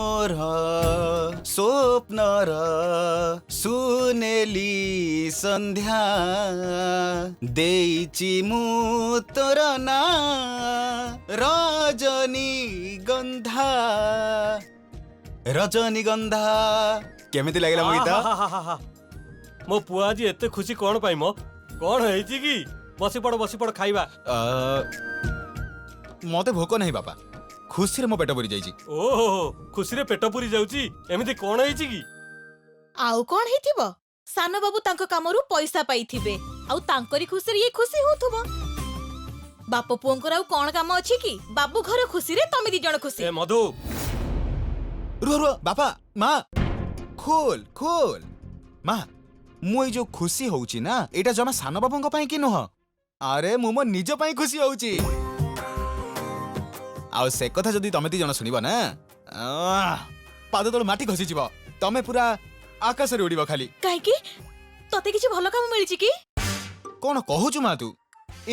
मोर स्वप्नर सुनेली संध्या देइची मु तोर ना रजनीगंधा रजनीगंधा केमिति लागला मो गीत मो पुआ जी एते खुशी कोन पाई मो कोन हेची की बसी पड़ खाइबा मते भोक नहीं बापा खुशी रे मो पेट भरी जाईची ओहो खुशी रे पेट पुरी जाउची एमिति कोन हेची की आउ कोन हेतिबो सानो बाबू तांको कामरू पैसा पाइथिबे आउ तांकरी खुशी रे ये खुशी होथुबो बाप पुओंकर आउ कोन काम अछि की बाबू घर खुशी रे तमे दी जण खुशी ए मधु रुआ बापा माँ खोल खोल माँ मु जो खुशी होउची ना एटा जमा सानो बाबूंग पई कि नुह अरे मु मो निज पई खुशी होउची आ से कथा जदी तमे दी जण सुनिबा ना पाद तळ माटी खसी जिवो तमे पूरा आकाश रे उड़ीबो खाली काहे की तते किछ भलो काम मिलिची की कोन कहूचु मा तू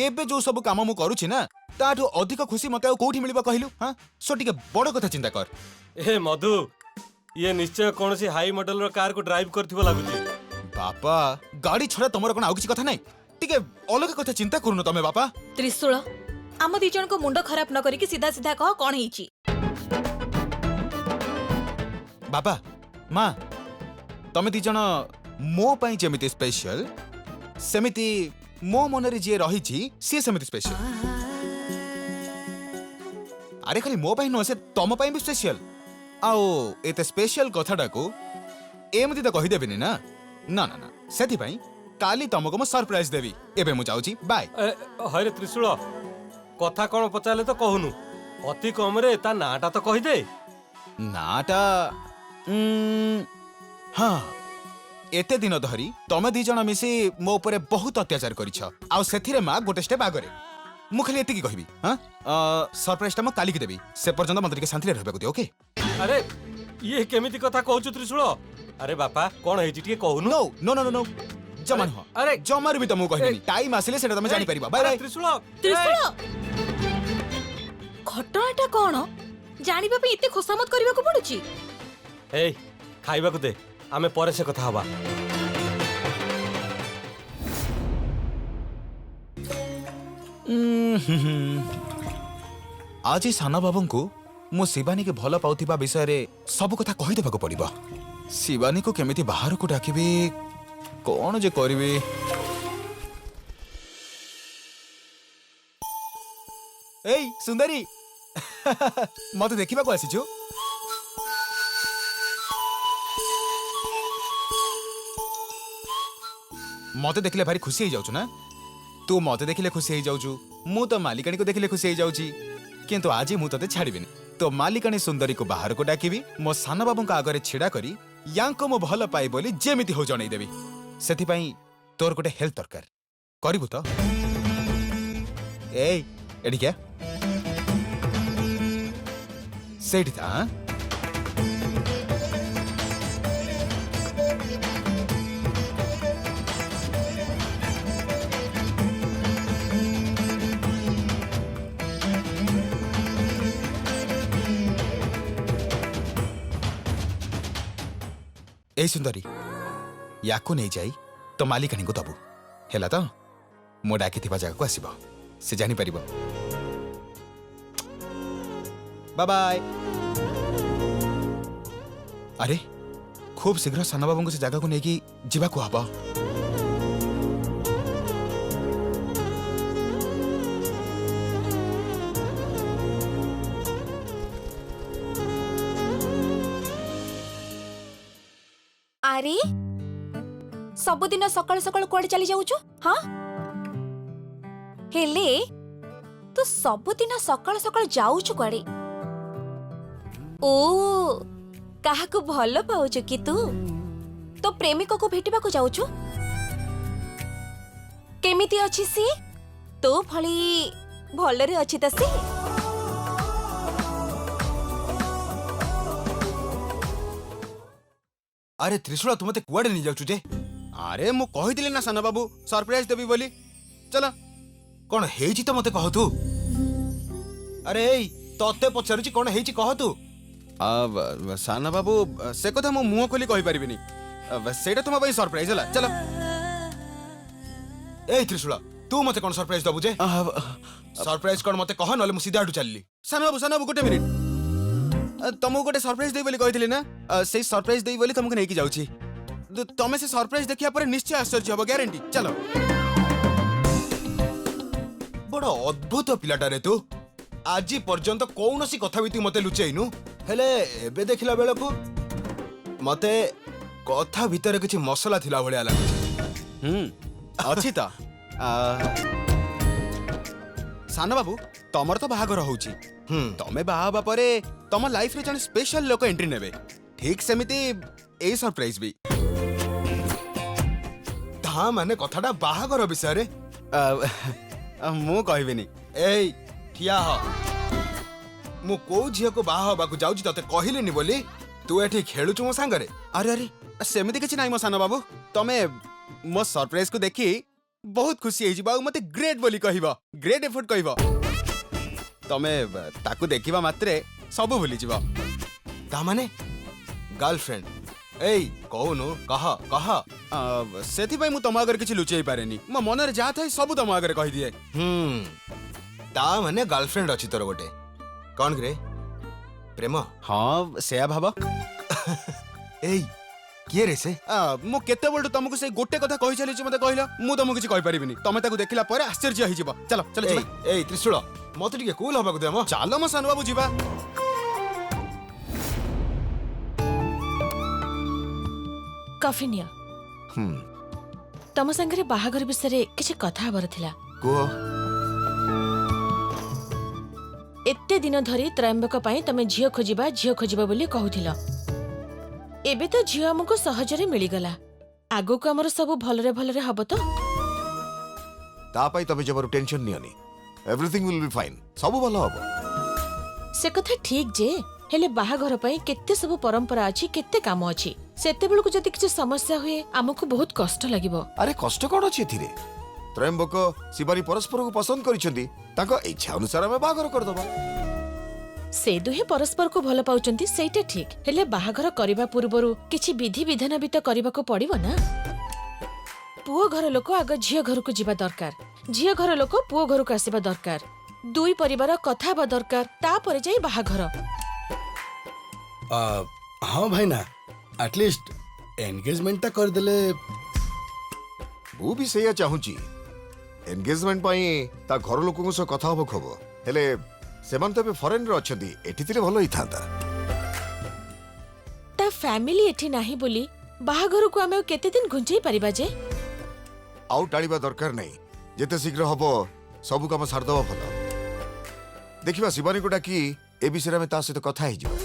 एबे जो सब काम मु करूची ना ताठो अधिक खुशी मते कोठी मिलिबा कहिलु हां सो टिके बड़ कथा चिंता कर ए मधु ये निश्चय कौन सी हाई मॉडल रो कार को ड्राइव करथिबो लागुची बापा गाड़ी छड़ा तमरो कोन आउ किछ कथा नै टिके अलग कथा चिंता करूनो तमे बापा त्रिशूल आम दी जण को मुंड खराब न करी सीधा सीधा कह कोन हेची बापा माँ तमे दी जण मो पई जेमिति स्पेशल सेमिति मो मनरे जे रहिची से सेमिति स्पेशल अरे खाली मो पई न से तम पई भी स्पेशल आओ एते स्पेशल कथाटा को एमति त कहि देबिनी ना ना ना ना सेति पई काली तमको म सरप्राइज देबी एबे मु जाउची बाय हरे त्रिशूल कथा कोन पचाले तो कहूनु अति कम रे ता नाटा तो कहि दे नाटा हाँ एते दिन धरी तमे दी जण मिसी मो ऊपर बहुत अत्याचार करिछ आ सेथिरे मां गोटे स्टेप आगरे मु खाली एते की कहबी हां सरप्राइज टा म काली की देबी से पर्यंत मंत्री के शांति रे रहबे को दियो ओके अरे ये केमिति कथा कहूछु त्रिशूल अरे बापा कोन हेची टिके कहूनु no no no no no जमान हो अरे जमार भी तमु कहबी टाइम आसिले सेटा तमे जानि परिबा बाय बाय त्रिशूल घटनाटा कोन जानिबा पे इते खुशामत करबा को पडुची ए खाइबा को दे आमे परे से कथा हवा आज साना बाबू को मो शिवानी के भल पाउथिबा विषय रे सब कथा कहि देबा को पड़िबो शिवानी को केमिति बाहर को डाकिबे कोन जे करबे एई सुंदरी मते देखिबा को आसीछु मते देखले भारी खुशी हो जाउछु ना तू मते देखले खुशी हो जाउछु मु तो मालिकानी को देखले खुशी हो जाउची किंतु आज मु तते छाड़ीबिनी तो मालिकानी सुंदरी को बाहर को डाकिबी मो साना बाबू का आगरे छिड़ा करी यांको मो भल पाई बोली जेमिति हो जणै देबी सेथि पई तोर गोटे हेल्प दरकार करिवु तो एई एडी क्या सेठी था ए सुंदरी याकू नहीं जाई तो मालिकानी को दबु हेला तो मो डाकी थिबा जगह को आसीबो से जानि परिबो बाय बाय अरे खूब शीघ्र साना बाबू से जगह को नेकी जीवा को हबो अरे सबुदिन सकाळ सकाळ कोड चली जाउछु हां हेले तू सबुदिन सकाळ सकाळ जाउछु कोडे ओ काहा को भलो पाउछु कि तू तो प्रेमिक को भेटिबा को जाउछु केमिति अछि सी तो भली भलरे अछि त सी अरे त्रिशूल तू मते कुआडे नहीं जाउछु जे अरे मु कहिदिले ना साना बाबू सरप्राइज देबी बोली चला कोन हेची तो मते कह तू अरे एई तते पछारुची कोन हेची कह तू साना बाबू से कथा मो मुंह खोली कहि परिबिनी सेटा तुम भाई सरप्राइज हला चलो ए त्रिशूला तू मते कोन सरप्राइज दबु जे सरप्राइज कोन मते कह नले मु सीधा आडू चलली साना बाबू गोटे मिनिट तुमको गोटे सरप्राइज देई बोली कहिथिले ना से सरप्राइज देई बोली तुमको नेकी जाउची तमे से सरप्राइज देखिया पर निश्चय आश्चर्य हबो ग्यारंटी चलो बड़ अद्भुत पिलाटा रे तू आज पर्यंत कौनसी कथा भी तू मते लुचेइनु हेले एबे देखिला बेला को मते कथा भीतर किछि मसला थिला भलिया लागुछि अछि त साना बाबू तमर तो बाहागर होउछि तमे बाहाबा परे तम लाइफ रे जन स्पेशल लोक एंट्री नेबे ठीक सेमिति ए सरप्राइज भी ता माने कथाटा बाहागर विषय रे मु कहबिनी ए ठिया ह मु को झियो को बाहा हबाकू जाउची तते कहिलेनी बोली तू एठी खेलुछु मो संगरे अरे अरे सेमिति किछि नाही मो साना बाबू तमे मो सरप्राइज को देखि बहुत खुशी हे जिबा मते ग्रेट बोली कहिबा ग्रेट एफर्ट कहिबा तमे ताकू देखिबा मात्रे सब भूली जिबा ता माने गर्लफ्रेंड एई कहूनु कह कह सेथि भाई मु तमा अगर किछि लुचेई पारेनी मो मन रे जा थाई सब तमा अगर कहि दिए ता माने गर्लफ्रेंड अछि तोर गोटे कौन रे प्रेम हां सेया भाबा एई किए रे से मु केते बोलटू तुमको से गोटे कथा कहि चली छी मते कहिला मु तुमको किछि कहि परिबिनी तमे ताकू देखिला परे आश्चर्य हि जिवो चलो चलो जिबा एई त्रिशूल मते टिके कूल हबाकू दे म चलो म सानु बाबू जिबा कॉफी निया तम संगरे बाहागर विषय किछि कथा हबर थिला को एते दिन धरी त्रयंबक पई तमे झियो खोजिबा बोली कहूथिला एबे तो झियो हमको सहजरे मिली गला आगो को हमर सब भलरे हबो तो ता पई तमे जबर टेंशन नियनी एवरीथिंग विल बी फाइन सब भलो हबो से कथा ठीक जे हेले बाहाघर पई केते सब परंपरा अछि केते काम अछि सेते बेलु को जति किछ समस्या हुए हमको बहुत कष्ट लागिबो अरे कष्ट कोन अछि थिरे त्रयंबक शिवानी परस्पर को पसंद करिसेंती ताको इच्छा अनुसार हम बागर कर दबा से दुहे परस्पर को भल पाउचंती सेटा ठीक हेले बाहाघर करबा पूर्वरु किछि विधि विधान भी तो करबा को पड़िबो ना पुओ घर लोक आग झियो घर को जिबा दरकार झियो घर लोक पुओ घर को आसीबा दरकार दुई परिवार कथा बा दरकार ता परे जाई बाहाघर हाँ भाई ना एटलीस्ट एंगेजमेंट ता कर देले वो भी सही चाहूची एंगेजमेंट पाई ता घर लोकन से कथा हबो खबो हेले सेमान तो फॉरेन रे अछंती एठी तिले भलो हिथांता ता फैमिली एठी नाही बोली बाहाघर को हमें केते दिन घुंचई परिबा जे आउ टाळीबा दरकार नहीं जेते शीघ्र हबो सब काम सार दबा भलो देखिबा शिवानी को डाकी ए विषय में ता सहित कथा हे जिवो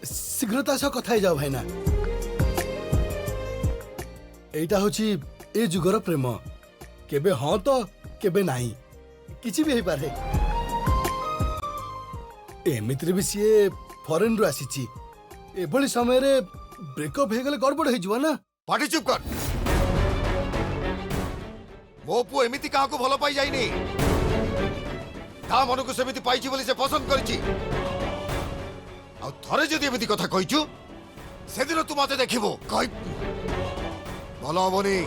शीघ्रता से कथा जाओ भाई ना एटा होची ए जुगर प्रेम केबे हाँ तो केबे नाही किछि भी हे पारे एमित्रे भी सीए फॉरेन रु आसीची एभली समय रे ब्रेकअप हे गले गड़बड़ हे जिवो ना पाटी चुप कर मो पु एमिति काहा को भलो पाई जाईनी ता मन को सेमिति पाइची बोली से पसंद करची आ थरे जदी एमिति कथा कहिचु से दिन तू मते देखिबो कहि भलो हबनी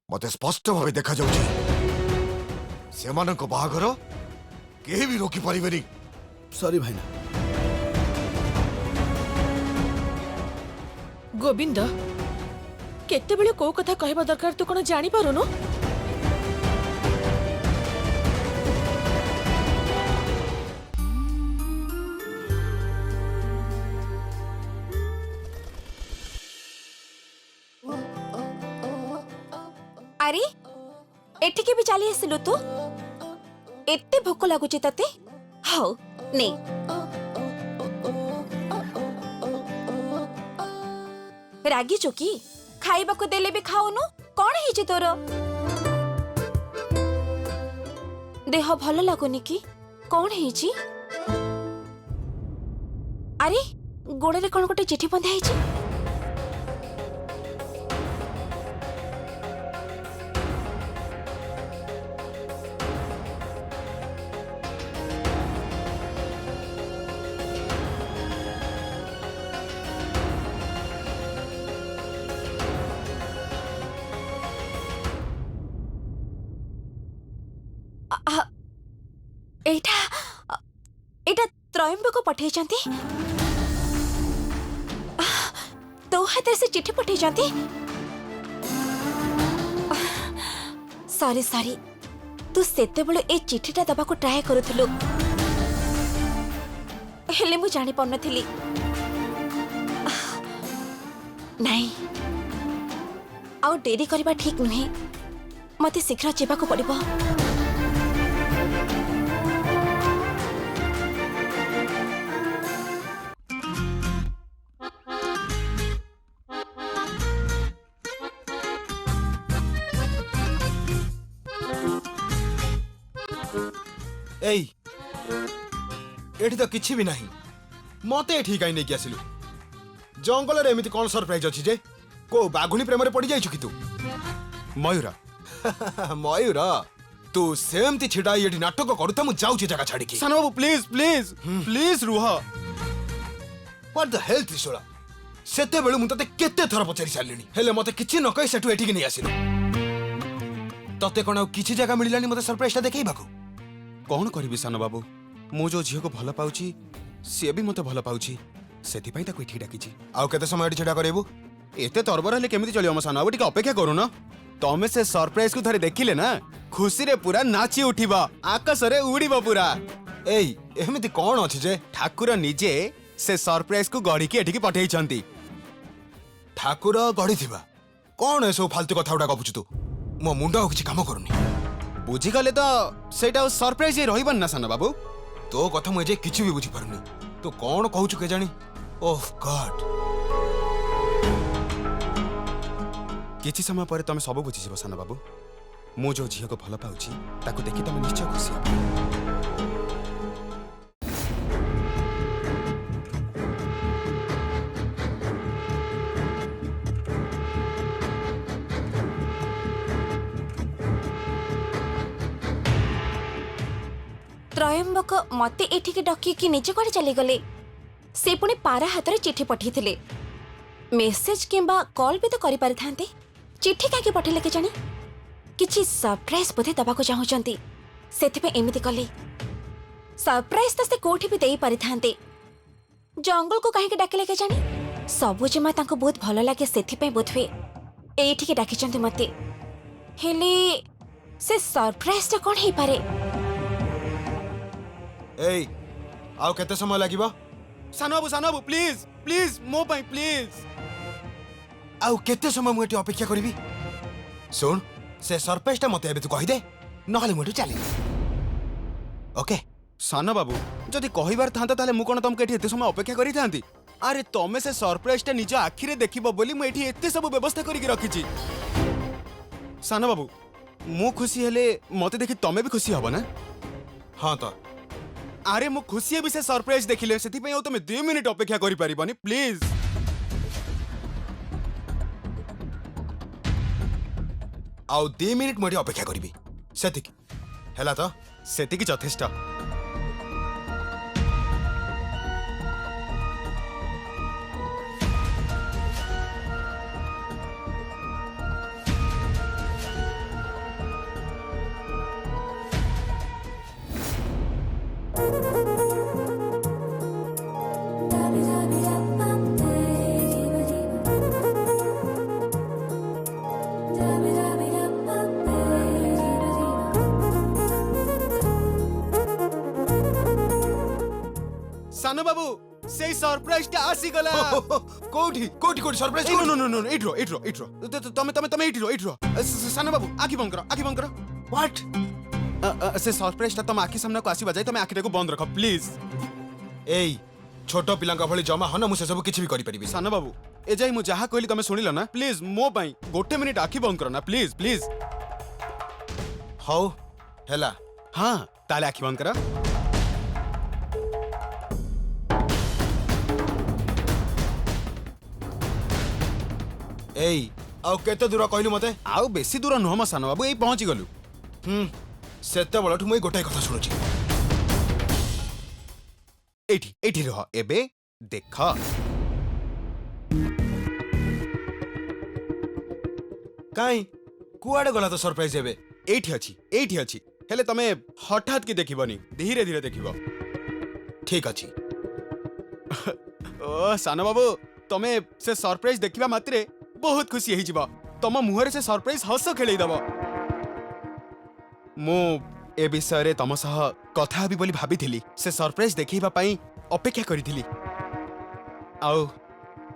मते स्पष्ट भावे देखा जाउची सेमान को बाहागर केही भी रोकी परिबेनी सॉरी भाई ना गोविंद केते बेले को कथा कहबा दरकार तू कोन जानि पारुनो अरे एठिके भी चली आसिलु तू एते भोक लागुची तते हाउ ने रागी चुकी खाइबा को देले भी खाउनु कोन हिची तोर देह भल लागुनी की कोन हिची अरे गोड़े रे कोन गोटे चिठी बंधा हिची ଏଇଟା ଏଇଟା ତ୍ରୟମ୍ବକ ପଠେଇଛନ୍ତି। ତୋ ହାତରେ ସେ ଚିଠି ପଠେଇଛନ୍ତି। ସରି ସରି, ତୁ ସେତେବେଳେ ଏ ଚିଠିଟା ଦବାକୁ ଟ୍ରାଏ କରୁଥିଲୁ, ହେଲେ ମୁଁ ଜାଣିପାରୁନଥିଲି। ନାଇଁ, ଆଉ ଡେରି କରିବା ଠିକ୍ ନୁହେଁ। ମତେ ଶୀଘ୍ର ଯିବାକୁ ପଡ଼ିବ। ଏଇ ଏଠି ତ କିଛି ବି ନାହିଁ। ମତେ ଏଠି କାହିଁ ନେଇକି ଆସିଲୁ? ଜଙ୍ଗଲରେ ଏମିତି କଣ ସରପ୍ରାଇଜ ଅଛି ଯେ? କୋଉ ବାଘୁଣୀ ପ୍ରେମରେ ପଡି ଯାଇଛୁ କି ତୁ? ମୟୂର ମୟୂର, ତୁ ସେମିତି ଛିଡା ହେଇ ଏଠି ନାଟକ କରୁଥା। ମୁଁ ଯାଉଛି ଜାଗା ଛାଡିକି। ସାନ ବାବୁ ପ୍ଲିଜ ପ୍ଲିଜ ପ୍ଲିଜ ରୁହ। ହ୍ୱାଟ ଦ ହେଲ୍ ତ୍ରିଶୂଳ, ସେତେବେଳେ ମୁଁ ତତେ କେତେ ଥର ପଚାରି ସାରିଲିଣି, ହେଲେ ମତେ କିଛି ନ କହି ସେଠୁ ଏଠିକି ନେଇ ଆସିଲୁ। ତତେ କଣ ଆଉ କିଛି ଜାଗା ମିଳିଲାନି ମତେ ସରପ୍ରାଇଜଟା ଦେଖେଇବାକୁ? କଣ କରିବି ସାନ ବାବୁ, ମୁଁ ଯୋଉ ଝିଅକୁ ଭଲ ପାଉଛି ସିଏ ବି ମତେ ଭଲ ପାଉଛି, ସେଥିପାଇଁ ତାକୁ ଏଠି ଡାକିଛି। ଆଉ କେତେ ସମୟ ଏଠି ଛିଡା କରେଇବୁ? ଏତେ ତରବର ହେଲେ କେମିତି ଚଳିବ ମୋ ସାନ ବାବୁ? ଟିକେ ଅପେକ୍ଷା କରୁନ। ତମେ ସେ ସରପ୍ରାଇଜ କୁ ଥରେ ଦେଖିଲେ ନା, ଖୁସିରେ ପୁରା ନାଚି ଉଠିବ, ଆକାଶରେ ଉଡିବ ପୁରା। ଏଇ ଏମିତି କଣ ଅଛି ଯେ ଠାକୁର ନିଜେ ସେ ସରପ୍ରାଇଜ କୁ ଗଢିକି ଏଠିକି ପଠେଇଛନ୍ତି? ଠାକୁର ଗଢିଥିବା କଣ ଏସବୁ ଫାଲତୁ କଥା ଗୁଡା ଗପୁଛୁ ତୁ? ମୋ ମୁଣ୍ଡ ଆଉ କିଛି କାମ କରୁନି। ବୁଝିଗଲେ ତ ସେଇଟା ଆଉ ସରପ୍ରାଇଜ ରହିବନି ନା ସାନ ବାବୁ? ତୋ କଥା ମୁଁ ଏଯାଏ କିଛି ବି ବୁଝିପାରୁନି। ତୁ କଣ କହୁଛୁ କେଜାଣି? ଓହ ଗଡ୍। କିଛି ସମୟ ପରେ ତମେ ସବୁ ବୁଝିଯିବ ସାନ ବାବୁ। ମୁଁ ଯୋଉ ଝିଅକୁ ଭଲ ପାଉଛି ତାକୁ ଦେଖି ତମେ ନିଶ୍ଚୟ ଖୁସି ହେବ। ତ୍ରୟମ୍ବକ ମତେ ଏଠିକି ଡକିକି ନିଜେ କୁଆଡେ ଚାଲିଗଲେ। ସେ ପୁଣି ପାରା ହାତରେ ଚିଠି ପଠେଇଥିଲେ। ମେସେଜ କିମ୍ବା କଲ୍ ବି ତ କରିପାରିଥାନ୍ତେ। ଚିଠି କାହିଁକି ପଠେଇଲେ କେଜାଣି? କିଛି ସରପ୍ରାଇଜ ବୋଧେ ଦବାକୁ ଚାହୁଁଛନ୍ତି, ସେଥିପାଇଁ ଏମିତି କଲେ। ସରପ୍ରାଇଜ ତ ସେ କୋଉଠି ବି ଦେଇପାରିଥାନ୍ତେ, ଜଙ୍ଗଲକୁ କାହିଁକି ଡାକିଲେ କେଜାଣି? ସବୁଜିମା ତାଙ୍କୁ ବହୁତ ଭଲ ଲାଗେ, ସେଥିପାଇଁ ବୋଧହୁଏ ଏଇଠିକି ଡାକିଛନ୍ତି ମତେ। ହେଲେ ସେ ସରପ୍ରାଇଜଟା କଣ ହେଇପାରେ? ଏଇ ଆଉ କେତେ ସମୟ ଲାଗିବ? ସାନ ବାବୁ ପ୍ଲିଜ ପ୍ଲିଜ ମୋ ପାଇଁ ପ୍ଲିଜ। ଆଉ କେତେ ସମୟ ମୁଁ ଏଠି ଅପେକ୍ଷା କରିବି? ଶୁଣ, ସେ ସରପ୍ରାଇଜଟା ମତେ ଏବେ ତୁ କହିଦେ, ନହେଲେ ମୁଁ ଏଠୁ ଚାଲିବି। ଓକେ? ସାନ ବାବୁ ଯଦି କହିବାର ଥାନ୍ତା ତାହେଲେ ମୁଁ କଣ ତମକୁ ଏଠି ଏତେ ସମୟ ଅପେକ୍ଷା କରିଥାନ୍ତି? ଆରେ ତମେ ସେ ସରପ୍ରାଇଜଟା ନିଜ ଆଖିରେ ଦେଖିବ ବୋଲି ମୁଁ ଏଠି ଏତେ ସବୁ ବ୍ୟବସ୍ଥା କରିକି ରଖିଛି। ସାନ ବାବୁ ମୁଁ ଖୁସି ହେଲେ ମତେ ଦେଖି ତମେ ବି ଖୁସି ହବ ନା? ହଁ ତ ଆରେ ମୁଁ ଖୁସି ହେବି ସେ ସରପ୍ରାଇଜ ଦେଖିଲେ, ସେଥିପାଇଁ ଆଉ ତମେ 2 ମିନିଟ୍ ଅପେକ୍ଷା କରିପାରିବନି ପ୍ଲିଜ। ଆଉ 2 ମିନିଟ୍ ମୁଁ ଏଠି ଅପେକ୍ଷା କରିବି, ସେତିକି ହେଲା ତ? ସେତିକି ଯଥେଷ୍ଟ। सानो बाबू सेई सरप्राइजटा आसी गला। कोठी कोठी कोठी सरप्राइज? नो नो नो इट्रो इट्रो इट्रो तमे तमे तमे इट्रो इट्रो। सानो बाबू आखि बंद करो। व्हाट? से सरप्राइजटा तम आखि सामने को आसीबा जाय तमे आखिटा को बंद रख प्लीज। एई छोटो पिलांका भली जमा हन मु से सब किछि भी करि परिबी। सानो बाबू ए जाय मु जहा कहली तमे सुनिलो ना, प्लीज मो पई 1 मिनिट आखि बंद करो ना प्लीज प्लीज। हाउ हेला? हां ताले आखि बंद करो। एई आउ केते दूर कहलु मते? आउ बेसी दूर नुह म सानो बाबू, एई पहुंची गलु। सेते बळठु मई गोटाई कथा सुनुची। एठी रह एबे देख। काई कुआडे गला तो सरप्राइज एबे? एठी अछि हेले तमे हठात की देखिबनी धीरे धीरे देखिबो ठीक अछि ओ सानो बाबू तमे से सरप्राइज देखिबा मात्रे बहुत खुशी हेइ जिवो तम मुहरे से सरप्राइज हस खेलै दबो मु ए विषय रे तम सह कथा हबी बोली भाबिथिली से सरप्राइज देखिबा पई अपेक्षा करिथिली आउ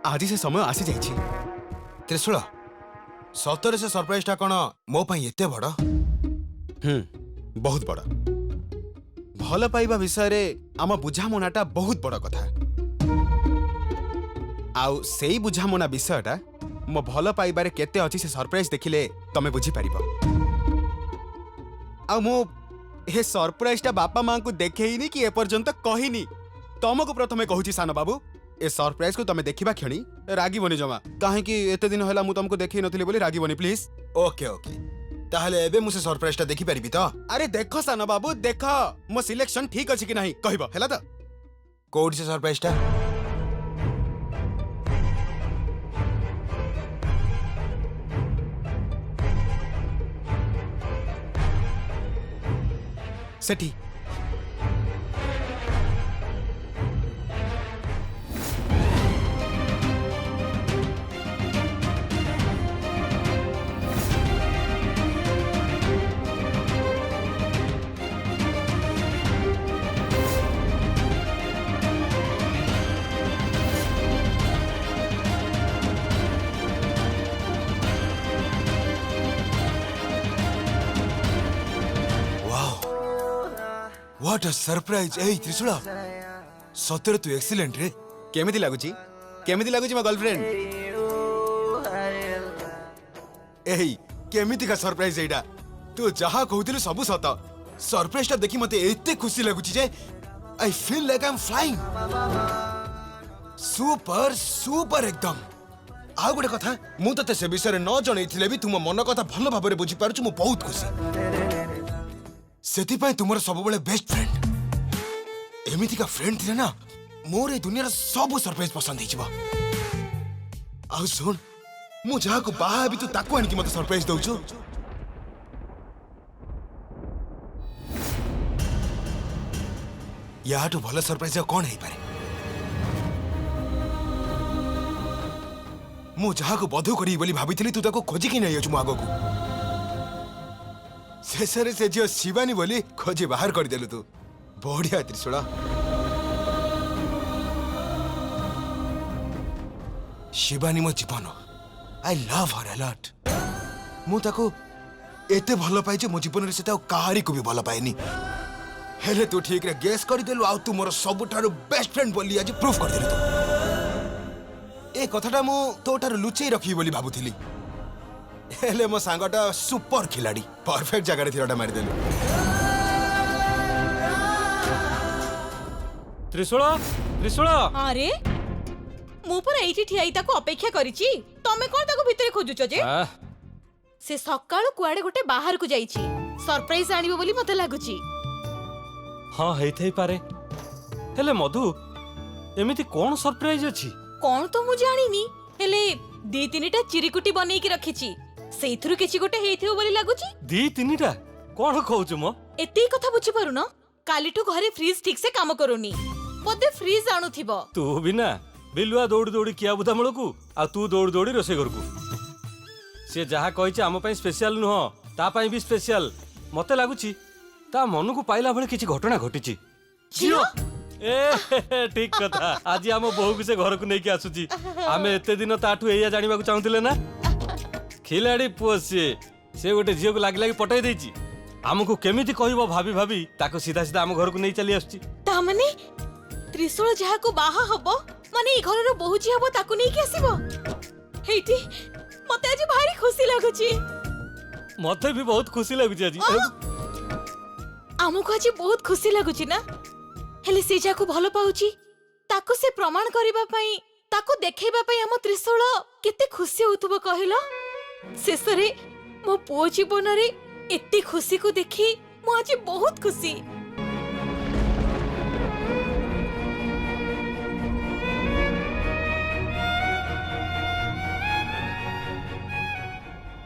आज से समय आसी जाइछि त्रिशूल सतरे से सरप्राइज टा कोन मो पई एते बड़ बहुत बड़ भल पाइबा विषय रे आम बुझामणाटा बहुत बड़ कथा आउ सेई बुझामणा विषयटा मो भल पाइबारे केते अछि से सरप्राइज देखिले तमे बुझी पारिबो आ मो हे सरप्राइज टा बापा मां को देखेइनी कि ए पर्यंत कहिनी तमको प्रथमे कहूची सानो बाबू ए सरप्राइज को तमे देखिबा क्षणी रागीबनी जमा काहे कि एते दिन होला मु तुमको देखै नथिले बोली रागीबनी प्लीज ओके ओके ताहले एबे मुसे सरप्राइज टा देखि परिबी तो अरे देखो सानो बाबू देखो मो सिलेक्शन ठीक अछि कि नाही कहबो हैला त कोड से सरप्राइज टा सेठी व्हाट अ सरप्राइज ए त्रिशूल सତରେ तू एक्सीलेंट रे केमिति लागुची मो गर्लफ्रेंड एही केमिति का सरप्राइज एडा तू जहा कहउतिलु सब सत सरप्राइज टा देखि मते एते खुशी लागुची जे I feel like I am flying super super एकदम आ गुडे कथा मु तते से विषय रे न जणैथिले भी तुम मन कथा भलो भाबरे बुझी पारछु मु बहुत खुशी सेति पाई तुमर सब बळे बेस्ट फ्रेंड एमिति का फ्रेंड थिले ना मोर ए दुनिया रे सब सरप्राइज पसंद हिजबा आ सुन मु जहा को बाहा भी तू ताको आनि कि मते सरप्राइज दउछु याटू भलो सरप्राइज कोन हेइ पारे मु जहा को बधु करी बोली भाबिथिली तू ताको खोजी कि नै अछु मु आगो को शेषरे से झियो शिवानी बोली खोजी बाहर कर देलु तू बढ़िया त्रिशूल शिवानी मो जीवन आई लव हर अलॉट मु ताको एते भलो पाइ जे मो जीवन रे सेता काहारी को भी भलो पाएनी हेले तू ठीक रे गेस कर देलु आ तू मोर सबठारु बेस्ट फ्रेंड बोली आज प्रूफ कर देलु तू ए कथाटा मु तोठारु लुचेई रखी बोली भाबुथिली हेले मो सांगटा सुपर खिलाड़ी परफेक्ट जगह रे थिरटा मारि देलु त्रिशूल त्रिशूल अरे मु पर एठी ठियाई ताको अपेक्षा करिछि तमे कोन ताको भितरे खोजुछ जे से सकाळु कुआडे गोटे बाहर को जाईछि सरप्राइज आनिबो बोली मते लागुछि हाँ हेइथै पारे हेले मधु एमिति कोन सरप्राइज अछि कोन तो मु जानिनी हेले दी तीनिटा चिरिकुटी बनेई के रखिछि सेइथुरु किछि गोटे हेइथिबो बोली लागुछि दी तीनिटा कोन कहउछु म एते कथा बुझि पारु न कालीठु घरे फ्रिज ठीक से काम करूनी बोधे फ्रिज आणुथिबो तू भी ना बिलुआ दौड़ी दौड़ी किया बुधा मूलकू आ तू दौड़ी दौड़ी रोसे घरकू से जहा कहिছে आम पई स्पेशल नुह ता पई भी स्पेशल मते लागुछि ता मन को पाइला भले किछि घटना घटिछि झियो ए ठीक कथा आज आम बहु को से घर को नेकी आसुची आमे एते दिन ताठू एया जानिबा को चाहुतिले ना खिलाड़ी पुओ से गोटे झियो को लागी लागी पटाई देछि हमको केमिति कहबो भाभी भाभी ताको सीधा सीधा आम घर को नहीं चली आसुची ता माने त्रिशूल जहा को बाहा हबो माने ई घर रो बहु जी हबो ताको नै के आसीबो हेइटी मते आज भारी खुशी लागुची मते भी बहुत खुशी लागुची आज हमको आज बहुत खुशी लागुची ना हेले से जाको भलो पाउची ताको से प्रमाण करिबा पई ताको देखैबा पई हम त्रिशूल केते खुशी होतबो कहिलो शेषरे मो पुओ जीवन रे एते खुशी को देखी मो आज बहुत खुशी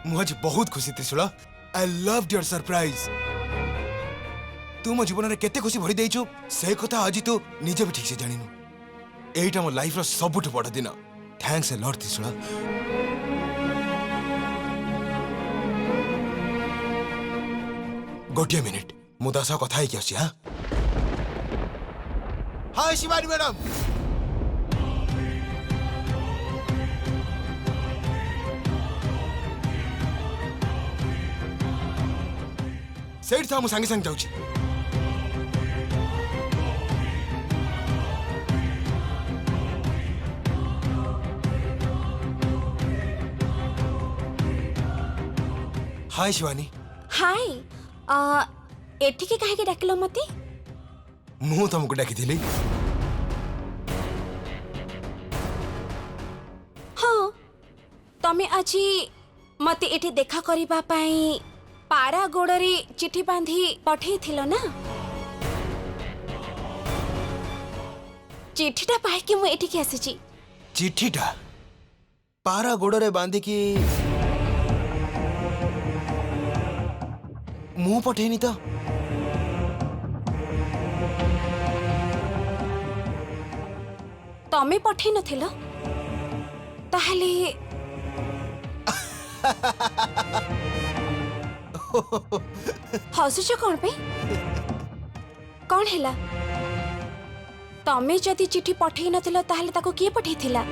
मु आज बहुत खुशी त्रिशूल आई लव्ड योर सरप्राइज तू मो जीवन में केते खुशी भरी देइछु से कथा आज तू निजे भी ठीक से जानिनु एटा मो लाइफ रो सबुठ बड़ दिन थैंक्स ए लॉट त्रिशूला गोटिए मिनिट मु दासा कथा ही आसी हां हाय शिवानी मैडम सेठ था मु संगे संग जाउची हाय शिवानी हाय एठिके काहे के डाकिलो मते मु तुमको डाकी थिली हाँ तमे आजी मते एठी देखा करिबा पाई पारा गोड़रे चिठी बांधी पठे थिलो ना चिठीटा पाई कि मु एठी के आसीची चिठीटा पारा गोड़रे बांधी की मु पठेनी तो तमे पठे नथिलो ताहले हसुच कौन पे कौन हैला तमे जदि चिठी पठे नथिलो ताहले ताको किए पठेथिला